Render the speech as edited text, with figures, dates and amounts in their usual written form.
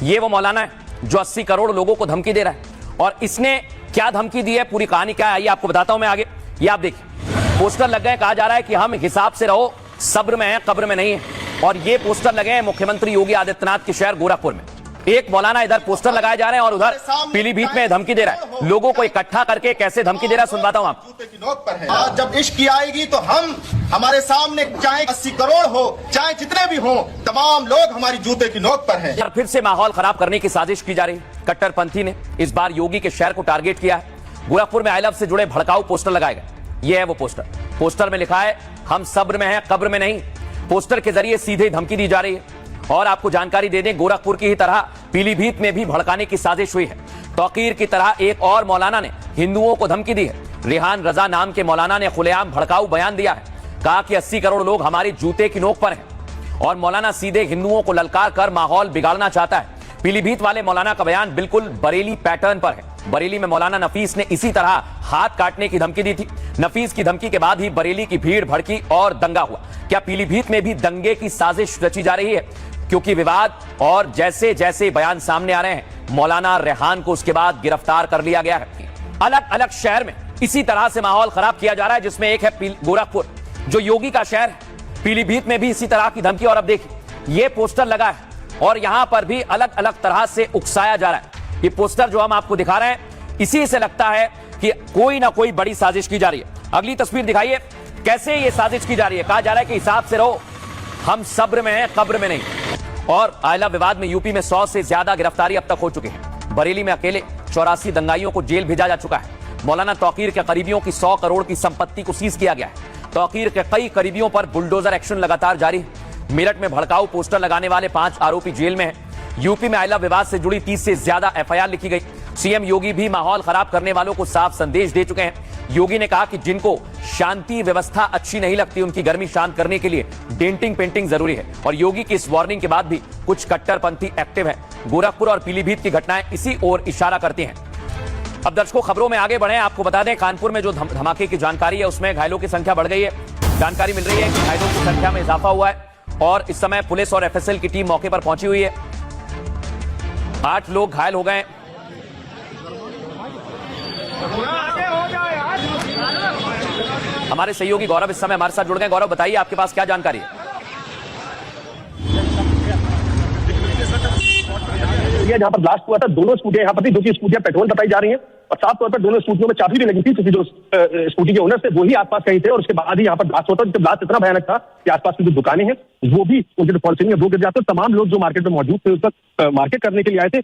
ये वो मौलाना है जो 80 करोड़ लोगों को धमकी दे रहा है। और इसने क्या धमकी दी है, पूरी कहानी क्या है, आइए आपको बताता हूं मैं आगे। ये आप देखिए, पोस्टर लग गए, कहा जा रहा है कि हम हिसाब से रहो, सब्र में है, कब्र में नहीं है। और ये पोस्टर लगे हैं मुख्यमंत्री योगी आदित्यनाथ के शहर गोरखपुर में। एक मौलाना इधर पोस्टर लगाए जा रहे हैं और उधर पीलीभीत में धमकी दे रहा है। लोगों को इकट्ठा करके कैसे धमकी दे रहा है सुनवाता हूं आप। आज जब इश्क की आएगी तो हमारे सामने चाहे 80 करोड़ हो, चाहे जितने भी हो, तमाम लोग हमारी जूते की नोक पर हैं। फिर से माहौल खराब करने की साजिश की जा रही है। कट्टरपंथी ने इस बार योगी के शहर को टारगेट किया है। गोरखपुर में आई लव से जुड़े भड़काऊ पोस्टर लगाए गए। ये है वो पोस्टर में लिखा है हम सब्र में हैं, कब्र में नहीं। पोस्टर के जरिए सीधे धमकी दी जा रही है। और आपको जानकारी दे दें, गोरखपुर की ही तरह पीलीभीत में भी भड़काने की साजिश हुई है। तौकीर की तरह एक और मौलाना ने हिंदुओं को धमकी दी है। रेहान रजा नाम के मौलाना ने खुलेआम भड़काऊ बयान दिया है। कहा कि 80 करोड़ लोग हमारी जूते की नोक पर हैं। और मौलाना सीधे हिंदुओं को ललकार कर माहौल बिगाड़ना चाहता है। पीलीभीत वाले मौलाना का बयान बिल्कुल बरेली पैटर्न पर है। बरेली में मौलाना नफीस ने इसी तरह हाथ काटने की धमकी दी थी। नफीस की धमकी के बाद ही बरेली की भीड़ भड़की और दंगा हुआ। क्या पीलीभीत में भी दंगे की साजिश रची जा रही है? क्योंकि विवाद और जैसे जैसे बयान सामने आ रहे हैं, मौलाना रेहान को उसके बाद गिरफ्तार कर लिया गया है। अलग अलग शहर में इसी तरह से माहौल खराब किया जा रहा है, जिसमें एक है गोरखपुर जो योगी का शहर है। पीलीभीत में भी इसी तरह की धमकी। और अब देखिए, ये पोस्टर लगा है और यहां पर भी अलग अलग तरह से उकसाया जा रहा है। ये पोस्टर जो हम आपको दिखा रहे हैं, इसी से लगता है कि कोई ना कोई बड़ी साजिश की जा रही है। अगली तस्वीर दिखाइए, कैसे ये साजिश की जा रही है। कहा जा रहा है कि हिसाब से रहो, हम सब्र में हैं, कब्र में नहीं। और आयला विवाद में यूपी में 100 से ज्यादा गिरफ्तारी अब तक हो चुकी है। बरेली में अकेले 84 दंगाइयों को जेल भेजा जा चुका है। मौलाना तौकीर के करीबियों की 100 करोड़ की संपत्ति को सीज किया गया है। तौकीर के कई करीबियों पर बुलडोजर एक्शन लगातार जारी है। मेरठ में भड़काऊ पोस्टर लगाने वाले 5 आरोपी जेल में हैं। यूपी में आयला विवाद से जुड़ी 30 से ज्यादा FIR लिखी गई। सीएम योगी भी माहौल खराब करने वालों को साफ संदेश दे चुके हैं। योगी ने कहा कि जिनको शांति व्यवस्था अच्छी नहीं लगती, उनकी गर्मी शांत करने के लिए डेंटिंग पेंटिंग जरूरी है। और योगी की इस वार्निंग के बाद भी कुछ कट्टरपंथी एक्टिव है। गोरखपुर और पीलीभीत की घटनाएं इसी ओर इशारा करती हैं। अब दर्शकों, खबरों में आगे बढ़े, आपको बता दें कानपुर में जो धमाके की जानकारी है उसमें घायलों की संख्या बढ़ गई है। जानकारी मिल रही है कि घायलों की संख्या में इजाफा हुआ है और इस समय पुलिस और FSL की टीम मौके पर पहुंची हुई है। 8 लोग घायल हो गए। हमारे सहयोगी गौरव इस समय हमारे साथ जुड़ गए। गौरव, बताइए आपके पास क्या जानकारी है? जहां पर ब्लास्ट हुआ था, दोनों स्कूटियां यहाँ पर थी, 2 स्कूटियां पेट्रोल बताई जा रही हैं और साफ तौर पर दोनों स्कूटियों में चाबी भी लगी थी, क्योंकि जो स्कूटी के ओनर थे वो ही आसपास कहीं थे। और उसके बाद ही यहाँ पर ब्लास्ट होता है। ब्लास्ट इतना भयानक था कि आसपास की जो दुकानें हैं वो भी उनके जो फॉल्सिंग है वो गिर जाते। तमाम लोग जो मार्केट में मौजूद थे उस वक्त मार्केट करने के लिए आए थे।